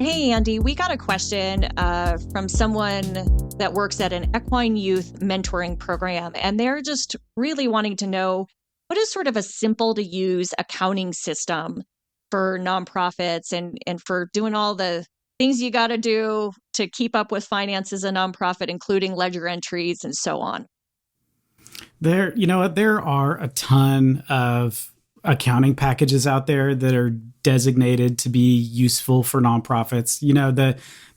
Hey, Andy, we got a question from someone that works at an equine youth mentoring program, and they're just really wanting to know what is sort of a simple to use accounting system for nonprofits and for doing all the things you got to do to keep up with finances a nonprofit, including ledger entries and so on. There are a ton of accounting packages out there that are designated to be useful for nonprofits.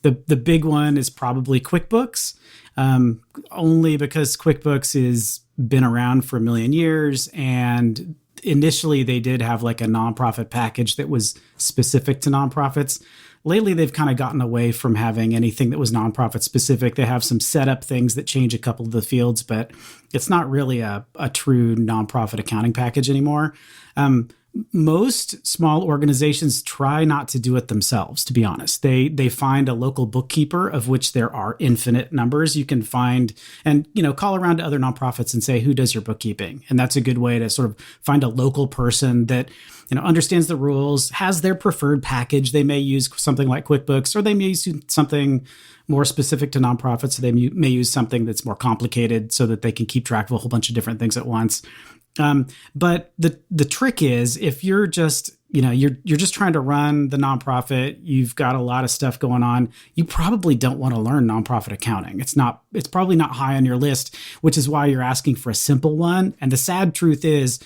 The big one is probably QuickBooks, only because QuickBooks has been around for a million years. And initially they did have like a nonprofit package that was specific to nonprofits. Lately, they've kind of gotten away from having anything that was nonprofit specific. They have some setup things that change a couple of the fields, but it's not really a true nonprofit accounting package anymore. Most small organizations try not to do it themselves, to be honest. They find a local bookkeeper, of which there are infinite numbers. You can find and, call around to other nonprofits and say, who does your bookkeeping? And that's a good way to sort of find a local person that, understands the rules, has their preferred package. They may use something like QuickBooks, or they may use something more specific to nonprofits. So they may use something that's more complicated so that they can keep track of a whole bunch of different things at once. But the trick is, if you're just, you're just trying to run the nonprofit, you've got a lot of stuff going on, you probably don't want to learn nonprofit accounting. It's probably not high on your list, which is why you're asking for a simple one. And the sad truth is,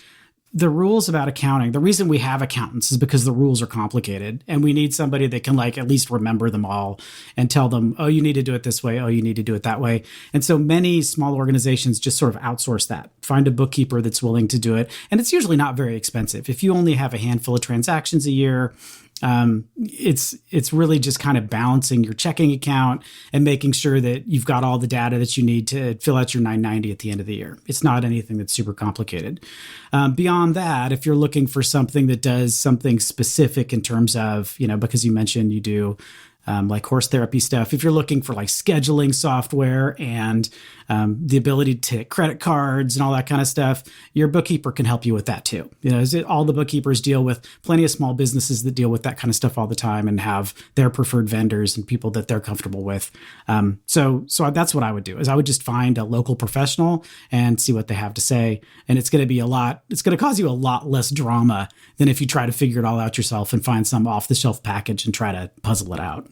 the rules about accounting, the reason we have accountants is because the rules are complicated, and we need somebody that can at least remember them all and tell them, oh, you need to do it this way. Oh, you need to do it that way. And so many small organizations just sort of outsource that, find a bookkeeper that's willing to do it. And it's usually not very expensive. If you only have a handful of transactions a year, it's really just kind of balancing your checking account and making sure that you've got all the data that you need to fill out your 990 at the end of the year. It's not anything that's super complicated. Beyond that, if you're looking for something that does something specific in terms of, because you mentioned you do like horse therapy stuff, if you're looking for like scheduling software and the ability to take credit cards and all that kind of stuff, your bookkeeper can help you with that too. All the bookkeepers deal with plenty of small businesses that deal with that kind of stuff all the time and have their preferred vendors and people that they're comfortable with. So that's what I would do, is I would just find a local professional and see what they have to say. And it's going to cause you a lot less drama than if you try to figure it all out yourself and find some off the shelf package and try to puzzle it out.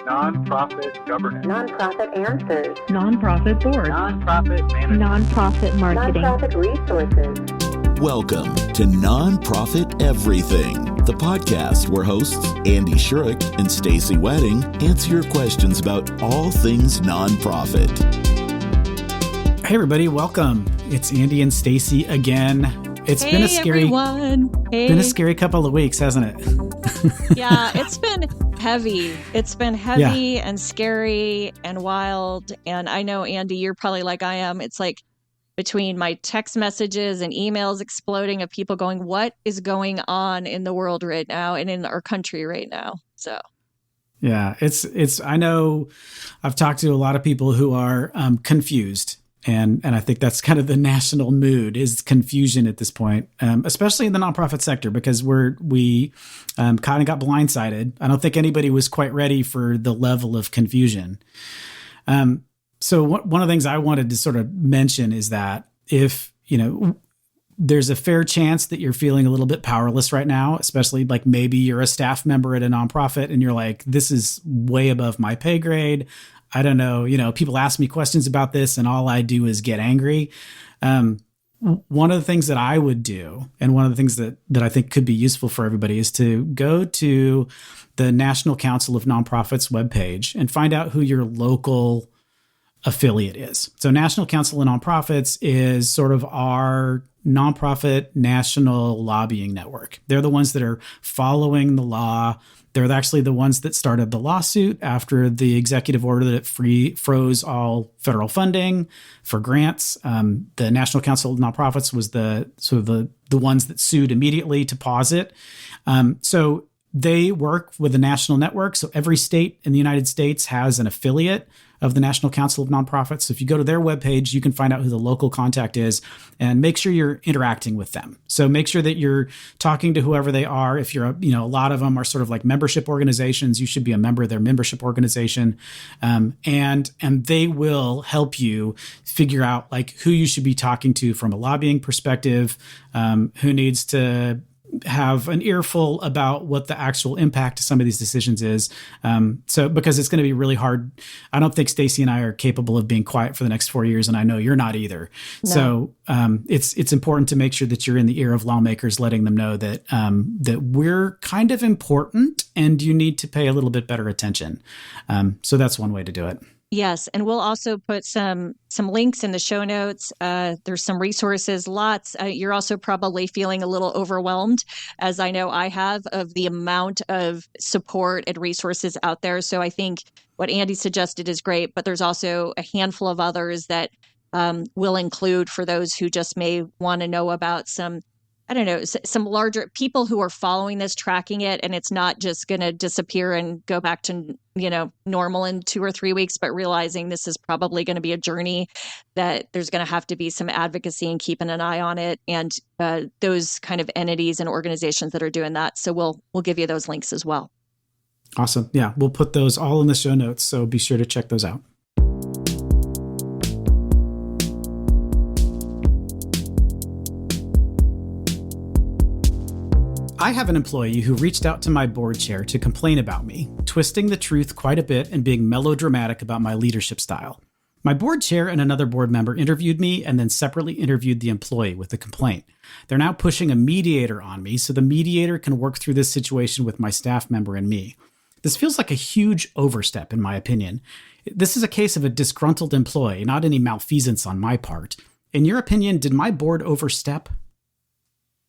Nonprofit governance. Nonprofit answers. Nonprofit board. Nonprofit management. Nonprofit marketing. Nonprofit resources. Welcome to Nonprofit Everything, the podcast where hosts Andy Shurick and Stacy Wedding answer your questions about all things nonprofit. Hey everybody, welcome. It's Andy and Stacy again. It's been a scary couple of weeks, hasn't it? Yeah, it's been heavy. It's been heavy and scary and wild. And I know, Andy, you're probably like I am. It's like between my text messages and emails exploding of people going, what is going on in the world right now and in our country right now? So. Yeah, I know I've talked to a lot of people who are confused. And I think that's kind of the national mood, is confusion at this point, especially in the nonprofit sector, because we kind of got blindsided. I don't think anybody was quite ready for the level of confusion. So one of the things I wanted to sort of mention is that if, there's a fair chance that you're feeling a little bit powerless right now, especially like maybe you're a staff member at a nonprofit and you're like, this is way above my pay grade. I don't know, people ask me questions about this and all I do is get angry. One of the things that I would do, and one of the things that I think could be useful for everybody, is to go to the National Council of Nonprofits webpage and find out who your local affiliate is. So National Council of Nonprofits is sort of our nonprofit national lobbying network. They're the ones that are following the law. They're actually the ones that started the lawsuit after the executive order that froze all federal funding for grants. The National Council of Nonprofits was the ones that sued immediately to pause it. So they work with a national network. So every state in the United States has an affiliate of the National Council of Nonprofits. So if you go to their webpage, you can find out who the local contact is and make sure you're interacting with them. So make sure that you're talking to whoever they are. If you're, a lot of them are sort of like membership organizations, you should be a member of their membership organization. And they will help you figure out like who you should be talking to from a lobbying perspective, who needs to have an earful about what the actual impact of some of these decisions is. So because it's going to be really hard. I don't think Stacey and I are capable of being quiet for the next 4 years, and I know you're not either. No. So it's important to make sure that you're in the ear of lawmakers, letting them know that that we're kind of important and you need to pay a little bit better attention. So that's one way to do it. Yes, and we'll also put some links in the show notes. There's some resources, lots. You're also probably feeling a little overwhelmed, as I know I have, of the amount of support and resources out there. So I think what Andy suggested is great, but there's also a handful of others that we'll include for those who just may want to know about some larger people who are following this, tracking it, and it's not just going to disappear and go back to, normal in 2 or 3 weeks, but realizing this is probably going to be a journey, that there's going to have to be some advocacy and keeping an eye on it, and those kind of entities and organizations that are doing that. So we'll give you those links as well. Awesome. Yeah, we'll put those all in the show notes, so be sure to check those out. I have an employee who reached out to my board chair to complain about me, twisting the truth quite a bit and being melodramatic about my leadership style. My board chair and another board member interviewed me and then separately interviewed the employee with the complaint. They're now pushing a mediator on me so the mediator can work through this situation with my staff member and me. This feels like a huge overstep, in my opinion. This is a case of a disgruntled employee, not any malfeasance on my part. In your opinion, did my board overstep?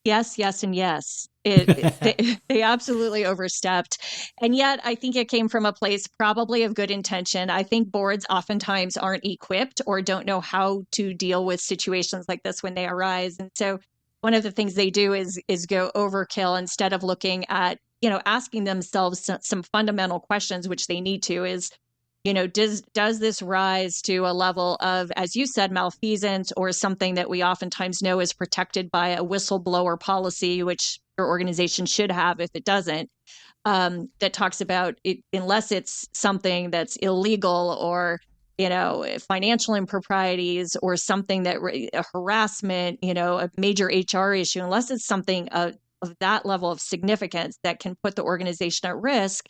Yes, and yes. They absolutely overstepped. And yet I think it came from a place probably of good intention. I think boards oftentimes aren't equipped or don't know how to deal with situations like this when they arise. And so one of the things they do is go overkill instead of looking at, asking themselves some fundamental questions, which they need to, is, does this rise to a level of, as you said, malfeasance, or something that we oftentimes know is protected by a whistleblower policy, which your organization should have if it doesn't, that talks about it, unless it's something that's illegal or, financial improprieties or something that a harassment, a major HR issue, unless it's something of that level of significance that can put the organization at risk,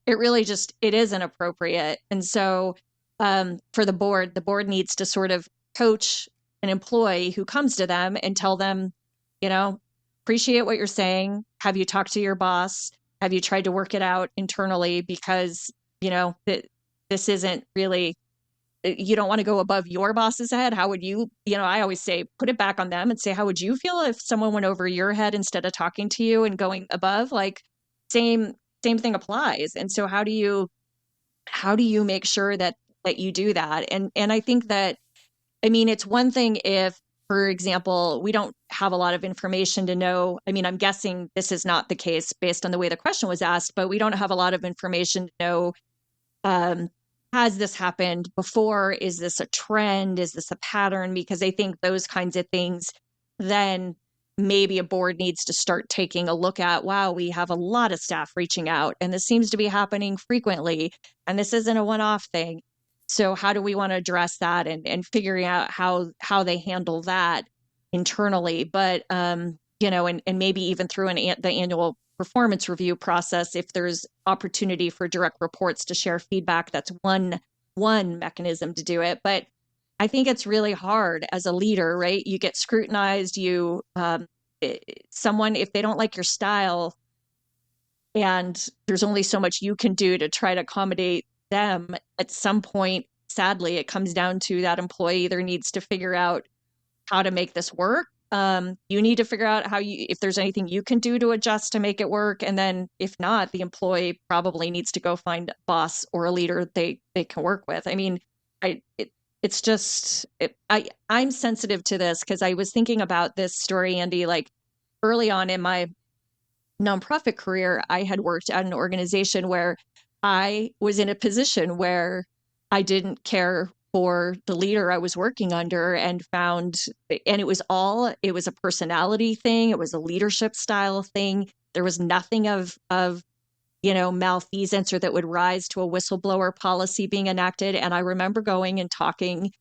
it really it isn't appropriate. And so for the board needs to sort of coach an employee who comes to them and tell them, appreciate what you're saying. Have you talked to your boss? Have you tried to work it out internally? Because, this isn't really, you don't want to go above your boss's head. How would you, I always say, put it back on them and say, how would you feel if someone went over your head instead of talking to you and going above? Like same thing applies. And so how do you make sure that you do that? And I think that, it's one thing if, for example, we don't have a lot of information to know. I'm guessing this is not the case based on the way the question was asked, but we don't have a lot of information to know, has this happened before? Is this a trend? Is this a pattern? Because I think those kinds of things, then maybe a board needs to start taking a look at, wow, we have a lot of staff reaching out and this seems to be happening frequently. And this isn't a one-off thing. So how do we want to address that and figuring out how they handle that internally? But, and maybe even through the annual performance review process, if there's opportunity for direct reports to share feedback, that's one mechanism to do it. But I think it's really hard as a leader, right? You get scrutinized, someone, if they don't like your style, and there's only so much you can do to try to accommodate them, at some point, sadly, it comes down to that employee either needs to figure out how to make this work. You need to figure out if there's anything you can do to adjust to make it work. And then if not, the employee probably needs to go find a boss or a leader they can work with. I'm sensitive to this because I was thinking about this story, Andy, like early on in my nonprofit career, I had worked at an organization where I was in a position where I didn't care for the leader I was working under and it was a personality thing. It was a leadership style thing. There was nothing of malfeasance or that would rise to a whistleblower policy being enacted. And I remember going and talking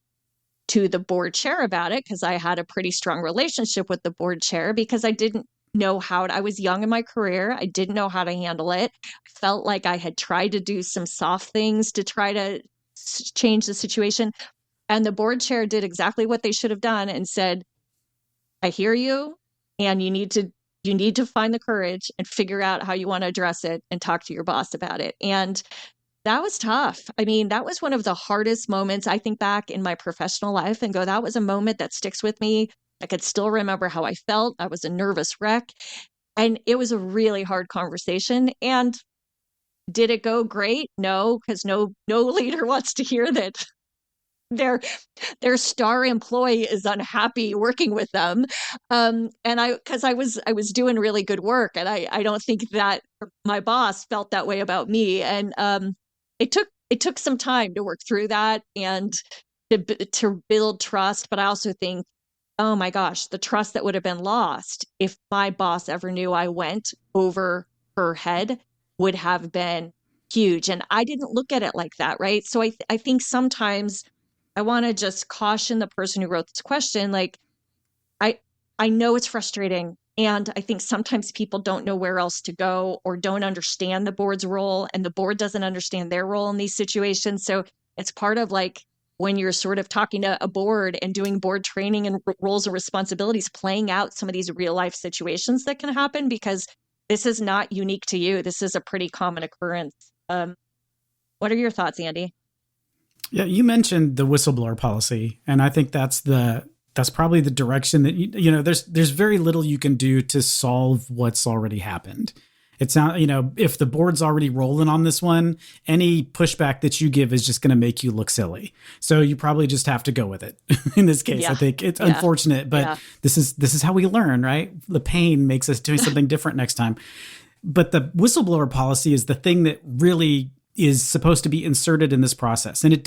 to the board chair about it because I had a pretty strong relationship with the board chair because I didn't know I was young in my career. I didn't know how to handle it. I felt like I had tried to do some soft things to try to change the situation. And the board chair did exactly what they should have done and said, I hear you, and you need to find the courage and figure out how you want to address it and talk to your boss about it. And that was tough. I mean, that was one of the hardest moments. I think back in my professional life and go, that was a moment that sticks with me. I could still remember how I felt. I was a nervous wreck. And it was a really hard conversation. And did it go great? No, because no leader wants to hear that their star employee is unhappy working with them. And because I was doing really good work, and I don't think that my boss felt that way about me. And it took some time to work through that and to build trust. But I also think, oh my gosh, the trust that would have been lost if my boss ever knew I went over her head would have been huge. And I didn't look at it like that, right? So I think sometimes I want to just caution the person who wrote this question. Like, I know it's frustrating. And I think sometimes people don't know where else to go or don't understand the board's role, and the board doesn't understand their role in these situations. So it's part of like when you're sort of talking to a board and doing board training and roles and responsibilities, playing out some of these real life situations that can happen, because this is not unique to you. This is a pretty common occurrence. What are your thoughts, Andy? Yeah, you mentioned the whistleblower policy, and I think that's probably the direction that there's very little you can do to solve what's already happened. It's not, if the board's already rolling on this one, any pushback that you give is just going to make you look silly. So you probably just have to go with it. In this case, I think it's unfortunate, but this is how we learn, right? The pain makes us do something different next time. But the whistleblower policy is the thing that really is supposed to be inserted in this process. And the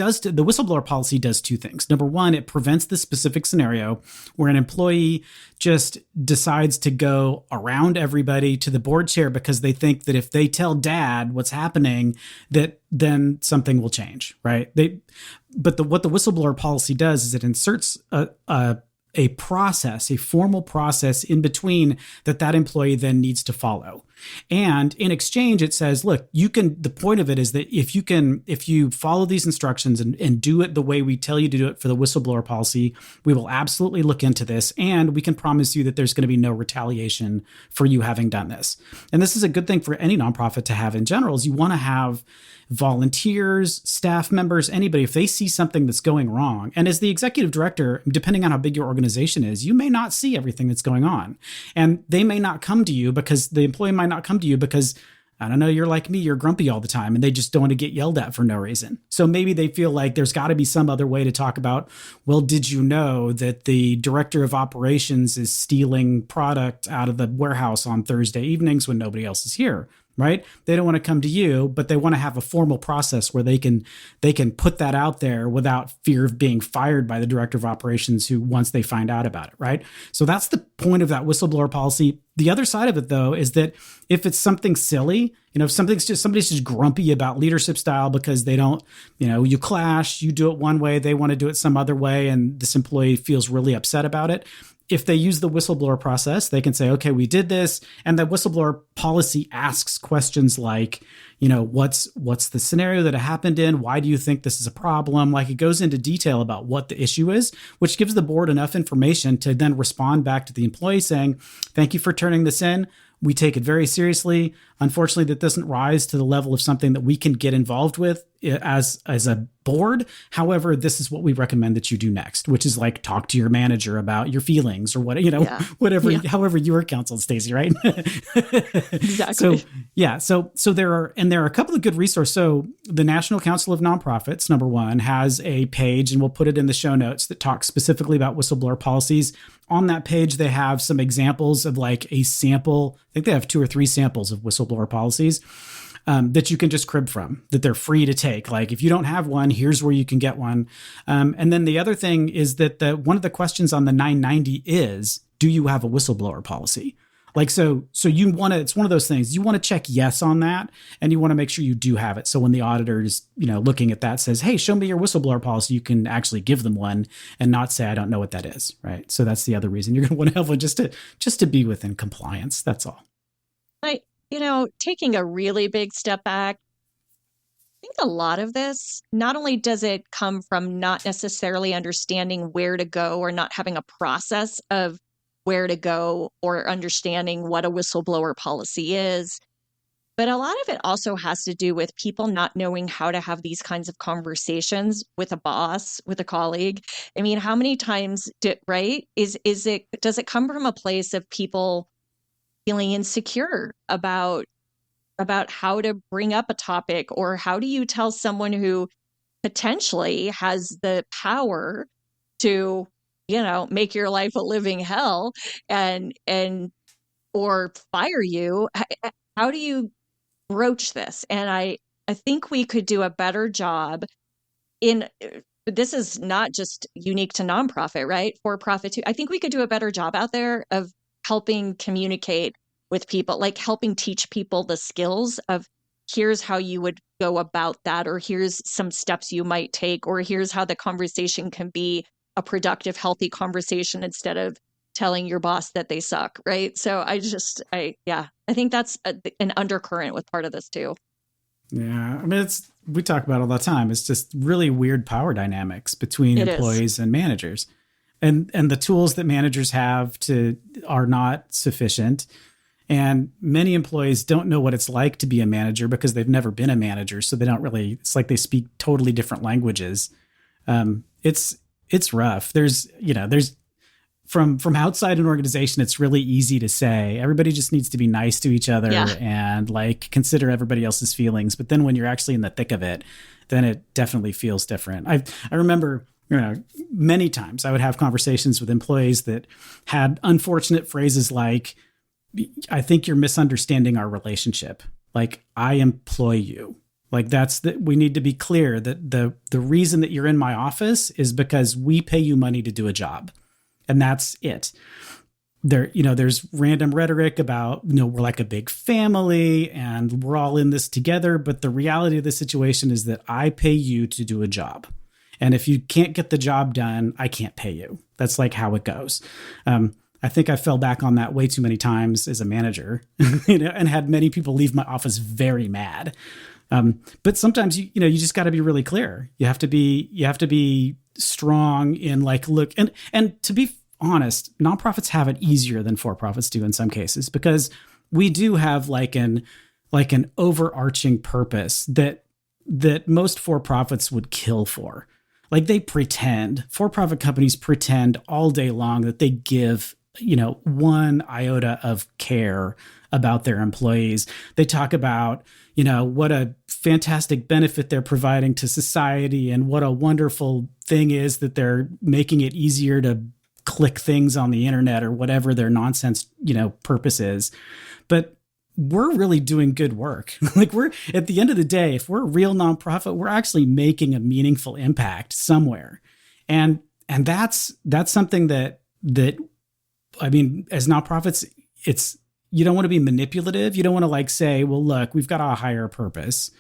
whistleblower policy does two things. Number one, it prevents the specific scenario where an employee just decides to go around everybody to the board chair because they think that if they tell dad what's happening, that then something will change, right? What the whistleblower policy does is it inserts a process, a formal process in between that employee then needs to follow. And in exchange, it says, look, the point of it is that if you follow these instructions and do it the way we tell you to do it for the whistleblower policy, we will absolutely look into this. And we can promise you that there's going to be no retaliation for you having done this. And this is a good thing for any nonprofit to have in general, is you want to have volunteers, staff members, anybody, if they see something that's going wrong. And as the executive director, depending on how big your organization is, you may not see everything that's going on. And they may not come to you because the employee might not come to you because, I don't know, you're like me, you're grumpy all the time and they just don't want to get yelled at for no reason. So maybe they feel like there's got to be some other way to talk about, well, did you know that the director of operations is stealing product out of the warehouse on Thursday evenings when nobody else is here? Right? They don't want to come to you, but they want to have a formal process where they can put that out there without fear of being fired by the director of operations who once they find out about it, right? So that's the point of that whistleblower policy. The other side of it, though, is that if it's something silly, if somebody's just grumpy about leadership style because they don't, you clash, you do it one way, they want to do it some other way, and this employee feels really upset about it. If they use the whistleblower process, they can say, okay, we did this. And the whistleblower policy asks questions like, what's the scenario that it happened in? Why do you think this is a problem? Like, it goes into detail about what the issue is, which gives the board enough information to then respond back to the employee saying, thank you for turning this in. We take it very seriously. Unfortunately, that doesn't rise to the level of something that we can get involved with as a board. However, this is what we recommend that you do next, which is like talk to your manager about your feelings or what, whatever, however you were counseled, Stacey, right? Exactly. So there are a couple of good resources. So the National Council of Nonprofits, number one, has a page, and we'll put it in the show notes, that talks specifically about whistleblower policies. On that page, they have some examples of like a sample. I think they have 2 or 3 samples of whistleblower policies that you can just crib from, that they're free to take. Like if you don't have one, here's where you can get one. And then the other thing is that one of the questions on the 990 is, do you have a whistleblower policy? Like, so you want to, it's one of those things, you want to check yes on that, and you want to make sure you do have it. So when the auditor is, looking at that says, hey, show me your whistleblower policy, you can actually give them one and not say, I don't know what that is. Right. So that's the other reason you're going to want to have one, just to be within compliance. That's all. Taking a really big step back, I think a lot of this, not only does it come from not necessarily understanding where to go or not having a process of where to go or understanding what a whistleblower policy is, but a lot of it also has to do with people not knowing how to have these kinds of conversations with a boss, with a colleague. I mean, how many times does it come from a place of people feeling insecure about how to bring up a topic, or how do you tell someone who potentially has the power to, make your life a living hell and or fire you? How do you broach this? And I think we could do a better job this is not just unique to nonprofit, right? For profit too. I think we could do a better job out there of helping communicate with people, like helping teach people the skills of, here's how you would go about that, or here's some steps you might take, or here's how the conversation can be a productive, healthy conversation instead of telling your boss that they suck, right? So I think that's an undercurrent with part of this too. Yeah, I mean, we talk about it all the time. It's just really weird power dynamics between employees and managers. And the tools that managers have are not sufficient. And many employees don't know what it's like to be a manager because they've never been a manager. So they don't really, it's like they speak totally different languages. It's rough. There's from outside an organization, it's really easy to say everybody just needs to be nice to each other and like consider everybody else's feelings. But then when you're actually in the thick of it, then it definitely feels different. I remember, many times I would have conversations with employees that had unfortunate phrases like, I think you're misunderstanding our relationship. Like, I employ you. Like, we need to be clear that the reason that you're in my office is because we pay you money to do a job. And that's it. There's random rhetoric about, we're like a big family and we're all in this together. But the reality of the situation is that I pay you to do a job. And if you can't get the job done, I can't pay you. That's like how it goes. I think I fell back on that way too many times as a manager, and had many people leave my office very mad. But sometimes you just got to be really clear. You have to be strong in like, look, and to be honest, nonprofits have it easier than for-profits do in some cases, because we do have like an overarching purpose that most for-profits would kill for. Like for-profit companies pretend all day long that they give, one iota of care about their employees. They talk about, what a fantastic benefit they're providing to society and what a wonderful thing is that they're making it easier to click things on the internet or whatever their nonsense, purpose is. But we're really doing good work. Like, we're, at the end of the day, if we're a real nonprofit, we're actually making a meaningful impact somewhere. And that's something that I mean, as nonprofits, you don't want to be manipulative. You don't want to like say, well, look, we've got a higher purpose,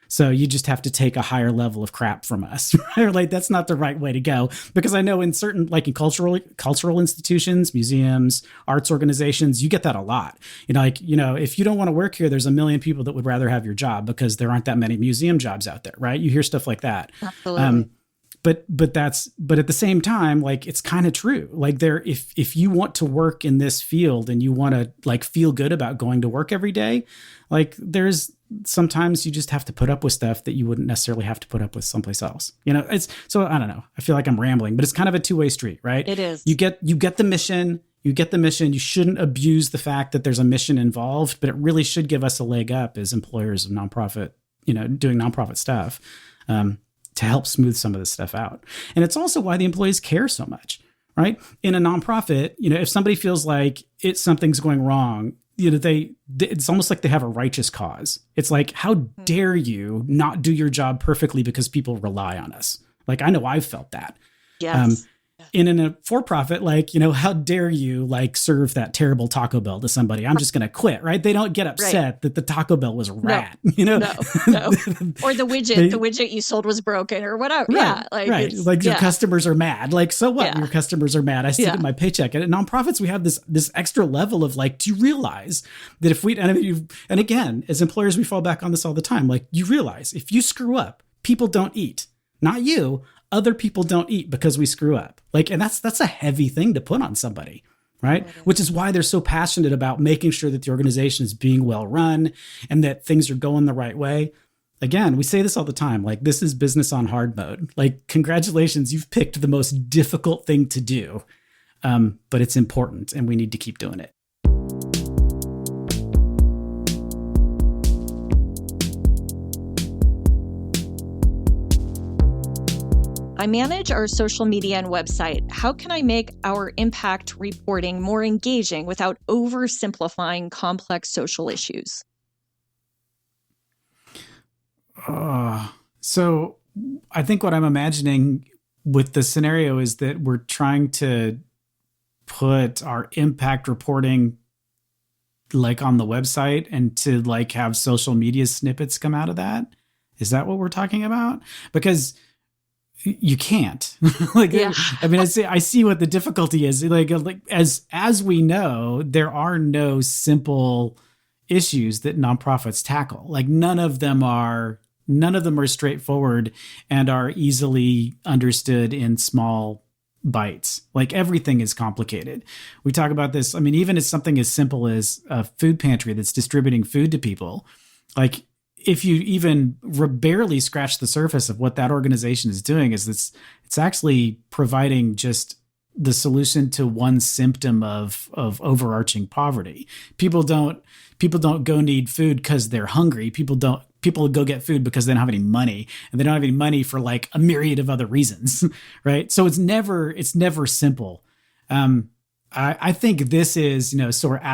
so you just have to take a higher level of crap from us. Like, that's not the right way to go. Because I know in certain, like in cultural institutions, museums, arts organizations, you get that a lot. If you don't want to work here, there's a million people that would rather have your job because there aren't that many museum jobs out there, right? You hear stuff like that. Absolutely. But at the same time, like, it's kind of true. Like, if you want to work in this field and you want to like feel good about going to work every day, like there's sometimes you just have to put up with stuff that you wouldn't necessarily have to put up with someplace else. It's so I don't know. I feel like I'm rambling, but it's kind of a two-way street, right? It is. You get the mission. You get the mission. You shouldn't abuse the fact that there's a mission involved, but it really should give us a leg up as employers of nonprofit, doing nonprofit stuff, to help smooth some of this stuff out. And it's also why the employees care so much, right? In a nonprofit, if somebody feels like something's going wrong, it's almost like they have a righteous cause. It's like, how dare you not do your job perfectly because people rely on us? Like, I know I've felt that. Yes. In a for-profit, how dare you serve that terrible Taco Bell to somebody? I'm just going to quit, right? They don't get upset that the Taco Bell was a rat, No. Or the widget you sold was broken or whatever. Right, Yeah. Right. Your customers are mad. So what? Yeah. Your customers are mad. I still get my paycheck. And at nonprofits, we have this extra level of do you realize that and again, as employers, we fall back on this all the time. You realize if you screw up, people don't eat, not you. Other people don't eat because we screw up. And that's a heavy thing to put on somebody, right? Which is why they're so passionate about making sure that the organization is being well run and that things are going the right way. Again, we say this all the time, this is business on hard mode. Congratulations, you've picked the most difficult thing to do, but it's important and we need to keep doing it. I manage our social media and website. How can I make our impact reporting more engaging without oversimplifying complex social issues? So I think what I'm imagining with the scenario is that we're trying to put our impact reporting on the website and to have social media snippets come out of that. Is that what we're talking about? Because you can't. I see what the difficulty is. As we know, there are no simple issues that nonprofits tackle. None of them are straightforward and are easily understood in small bites. Everything is complicated. We talk about this. Even as something as simple as a food pantry that's distributing food to people, if you even barely scratch the surface of what that organization is doing, is it's actually providing just the solution to one symptom of overarching poverty. People don't go need food because they're hungry. People go get food because they don't have any money, and they don't have any money for a myriad of other reasons, right? So it's never simple. I think this is, sort of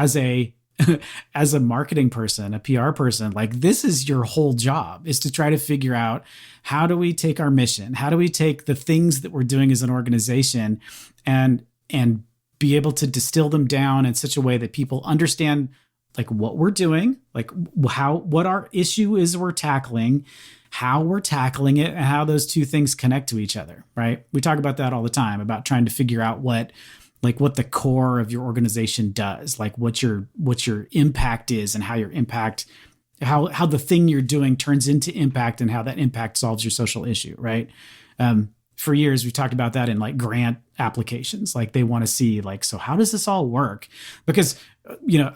as a marketing person, a PR person, this is your whole job, is to try to figure out, how do we take our mission? How do we take the things that we're doing as an organization and be able to distill them down in such a way that people understand what we're doing, what our issue is we're tackling, how we're tackling it, and how those two things connect to each other, right? We talk about that all the time, about trying to figure out what the core of your organization does, what your impact is, and how your impact, how the thing you're doing turns into impact, and how that impact solves your social issue, right? For years, we've talked about that in grant applications. They want to see so how does this all work? Because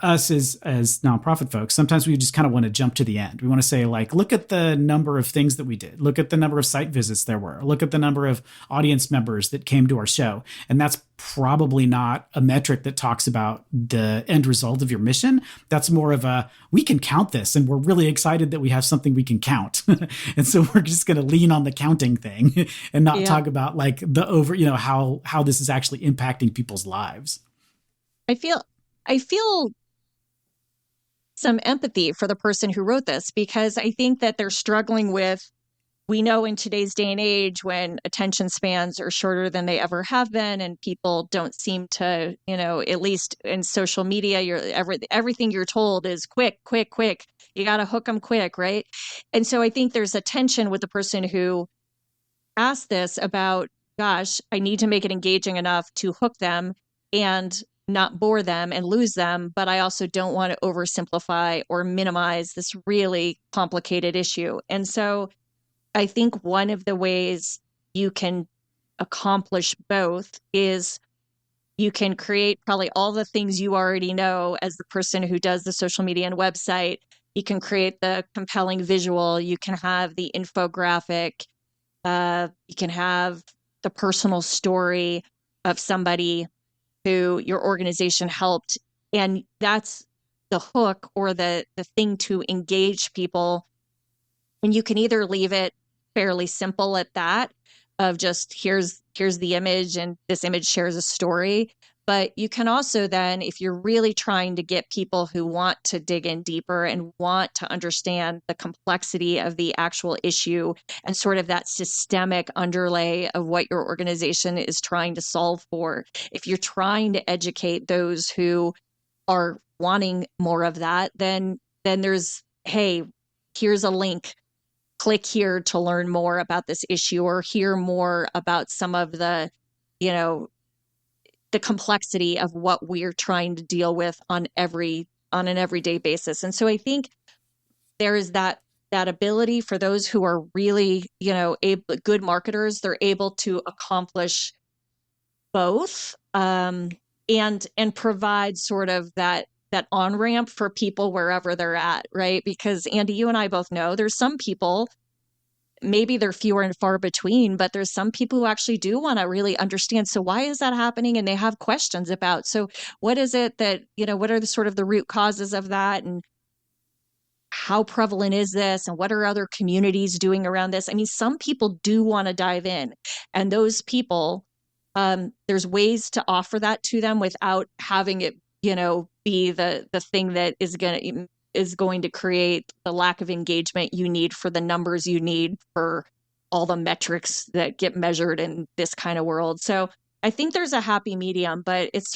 us as nonprofit folks, sometimes we just kind of want to jump to the end. We want to say look at the number of things that we did. Look at the number of site visits there were. Look at the number of audience members that came to our show. And that's probably not a metric that talks about the end result of your mission. That's more of we can count this, and we're really excited that we have something we can count. And so we're just going to lean on the counting thing and not talk about how this is actually impacting people's lives. I feel some empathy for the person who wrote this, because I think that they're struggling with, we know in today's day and age, when attention spans are shorter than they ever have been, and people don't seem to, at least in social media, everything you're told is quick. You got to hook them quick, right? And so I think there's a tension with the person who asked this about, gosh, I need to make it engaging enough to hook them and not bore them and lose them, but I also don't want to oversimplify or minimize this really complicated issue. And so I think one of the ways you can accomplish both is you can create probably all the things you already know as the person who does the social media and website, You can create the compelling visual. You can have the infographic. You can have the personal story of somebody who your organization helped. And that's the hook or the thing to engage people. And you can either leave it fairly simple at that, of just here's the image and this image shares a story. But you can also then, if you're really trying to get people who want to dig in deeper and want to understand the complexity of the actual issue and sort of that systemic underlay of what your organization is trying to solve for, if you're trying to educate those who are wanting more of that, then there's, hey, here's a link. Click here to learn more about this issue or hear more about some of the, the complexity of what we're trying to deal with on an everyday basis. And so I think there is that ability for those who are really, good marketers. They're able to accomplish both, and provide sort of that on-ramp for people wherever they're at, right? Because Andy, you and I both know there's some people, maybe they're fewer and far between, but there's some people who actually do want to really understand. So why is that happening? And they have questions about, so what is it that, what are the sort of the root causes of that? And how prevalent is this? And what are other communities doing around this? I mean, some people do want to dive in, and those people, there's ways to offer that to them without having it, be the thing that is going to create the lack of engagement you need for the numbers you need for all the metrics that get measured in this kind of world. So I think there's a happy medium, but it's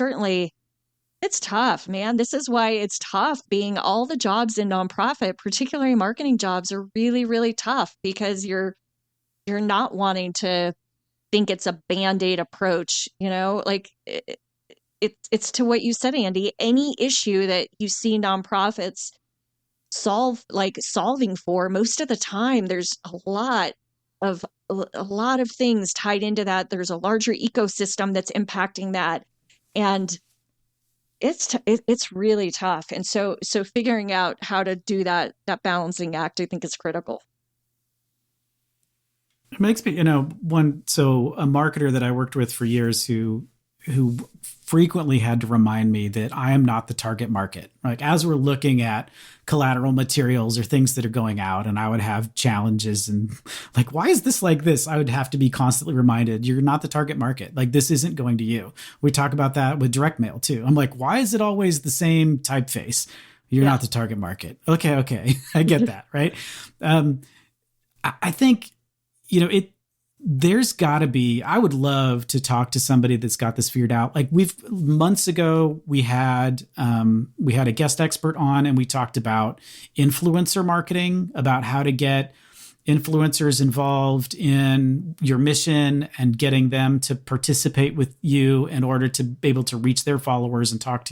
tough, man. This is why it's tough being all the jobs in nonprofit, particularly marketing jobs, are really, really tough because you're not wanting to think it's a Band-Aid approach, like it's to what you said, Andy. Any issue that you see nonprofits solving for, most of the time, there's a lot of things tied into that. There's a larger ecosystem that's impacting that, and it's really tough. And so figuring out how to do that balancing act, I think, is critical. It makes me, a marketer that I worked with for years who frequently had to remind me that I am not the target market. Like, as we're looking at collateral materials or things that are going out, and I would have challenges and like, why is this like this? I would have to be constantly reminded, you're not the target market. Like, this isn't going to you. We talk about that with direct mail too. I'm like, why is it always the same typeface? You're not the target market. Okay. I get that. Right. I think, there's got to be, I would love to talk to somebody that's got this figured out. Like, months ago, we had a guest expert on, and we talked about influencer marketing, about how to get influencers involved in your mission and getting them to participate with you in order to be able to reach their followers and talk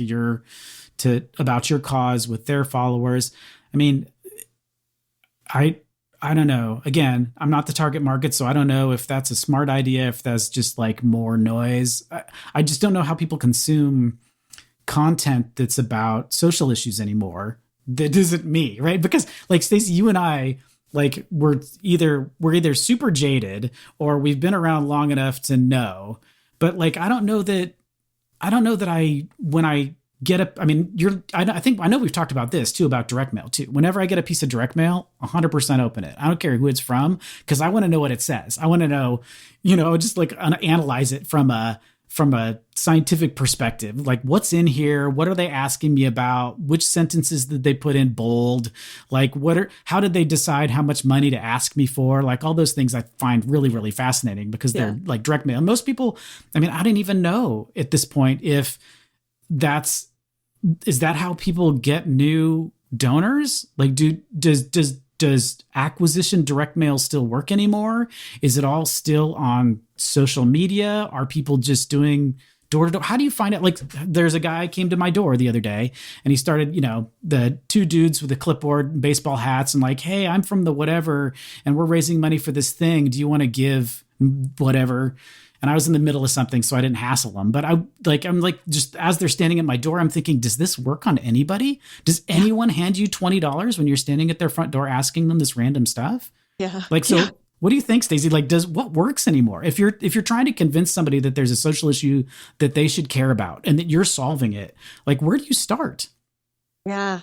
about your cause with their followers. I mean, I don't know. Again, I'm not the target market, so I don't know if that's a smart idea, if that's just like more noise. I just don't know how people consume content that's about social issues anymore. That isn't me, right? Because like Stacey, you and I, like we're either super jaded or we've been around long enough to know. But like I know that when I get I know we've talked about this too, about direct mail too. Whenever I get a piece of direct mail, 100% open it. I don't care who it's from, because I want to know what it says. I want to know, just like analyze it from a scientific perspective. Like, what's in here? What are they asking me about? Which sentences did they put in bold? Like, how did they decide how much money to ask me for? Like, all those things I find really, really fascinating because they're like direct mail. And most people, I didn't even know at this point if is that how people get new donors? Like, does acquisition direct mail still work anymore? Is it all still on social media? Are people just doing door to door? How do you find out? Like, there's a guy came to my door the other day and he started, the two dudes with a clipboard and baseball hats and like, hey, I'm from the whatever, and we're raising money for this thing. Do you want to give whatever? And and I was in the middle of something, so I didn't hassle them. But I'm like, just as they're standing at my door, I'm thinking, does this work on anybody? Does anyone hand you $20 when you're standing at their front door asking them this random stuff? Yeah. Like, so what do you think, Stacey? Like, what works anymore? If you're trying to convince somebody that there's a social issue that they should care about and that you're solving it, like, where do you start? Yeah,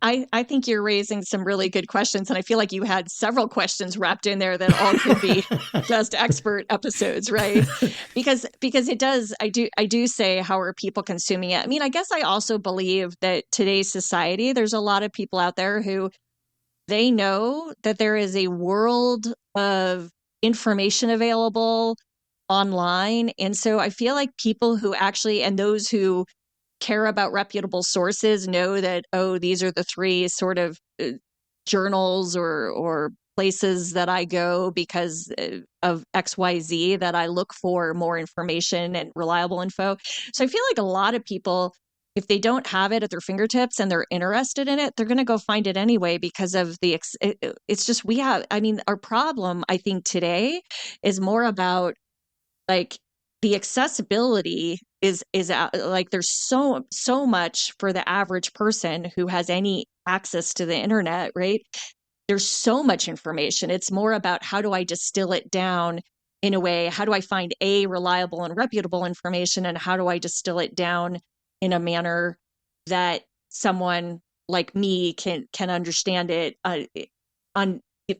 I think you're raising some really good questions. And I feel like you had several questions wrapped in there that all could be just expert episodes, right? Because it does, I do say, how are people consuming it? I mean, I guess I also believe that today's society, there's a lot of people out there who they know that there is a world of information available online. And so I feel like people who actually, and those who care about reputable sources know that, oh, these are the three sort of journals or places that I go because of XYZ that I look for more information and reliable info. So I feel like a lot of people, if they don't have it at their fingertips and they're interested in it, they're going to go find it anyway because of it's just, our problem, I think today is more about like the accessibility is like there's so much for the average person who has any access to the internet, right? There's so much information. It's more about how do I distill it down in a way? How do I find reliable and reputable information, and how do I distill it down in a manner that someone like me can understand it,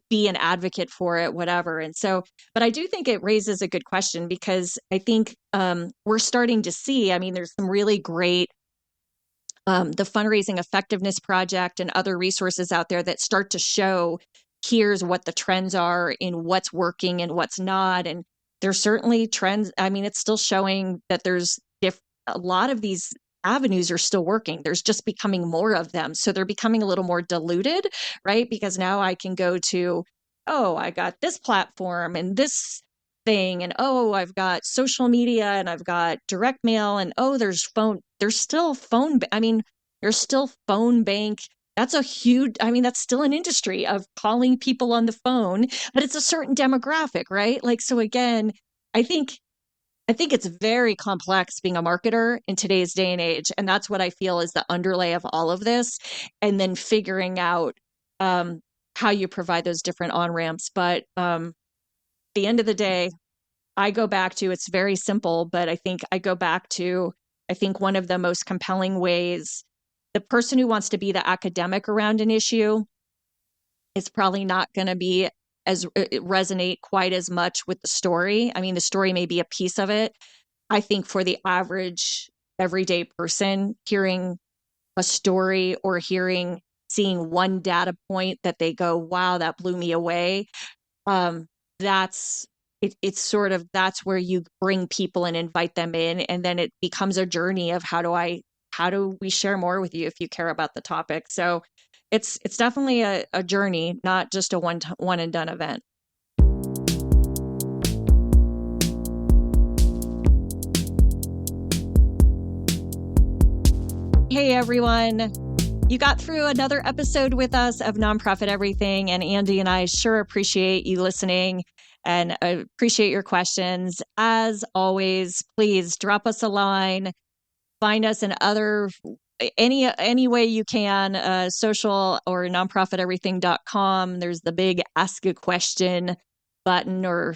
be an advocate for it, whatever. And so, but I do think it raises a good question because I think we're starting to see, I mean, there's some really great, the Fundraising Effectiveness Project and other resources out there that start to show, here's what the trends are in what's working and what's not. And there's certainly trends. I mean, it's still showing that there's a lot of these avenues are still working. There's just becoming more of them. So they're becoming a little more diluted, right? Because now I can go to, oh, I got this platform and this thing, and oh, I've got social media and I've got direct mail, and oh, there's still phone bank. That's that's still an industry of calling people on the phone, but it's a certain demographic, right? Like, so again, I think it's very complex being a marketer in today's day and age. And that's what I feel is the underlay of all of this. And then figuring out how you provide those different on-ramps. But at the end of the day, I go back to, it's very simple, but I think one of the most compelling ways, the person who wants to be the academic around an issue is probably not going to be resonate quite as much with the story. I mean, the story may be a piece of it. I think for the average everyday person, hearing a story or seeing one data point that they go, wow, that blew me away. That's where you bring people and invite them in. And then it becomes a journey of how do we share more with you if you care about the topic? So it's definitely a journey, not just a one and done event. Hey, everyone. You got through another episode with us of Nonprofit Everything, and Andy and I sure appreciate you listening and appreciate your questions. As always, please drop us a line, find us in any way you can, social or nonprofiteverything.com. There's the big ask a question button, or,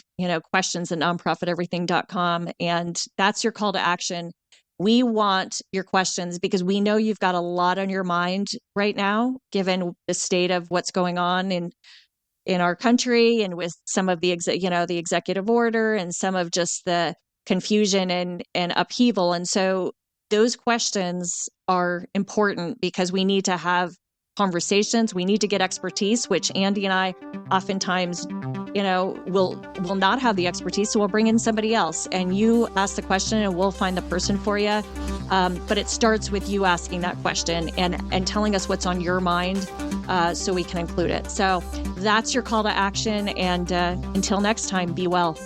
questions at nonprofiteverything.com. And that's your call to action. We want your questions because we know you've got a lot on your mind right now, given the state of what's going on in our country, and with some of the executive order and some of just the confusion and upheaval. And so those questions are important because we need to have conversations. We need to get expertise, which Andy and I oftentimes, will not have the expertise. So we'll bring in somebody else, and you ask the question and we'll find the person for you. But it starts with you asking that question and telling us what's on your mind, so we can include it. So that's your call to action. And until next time, be well.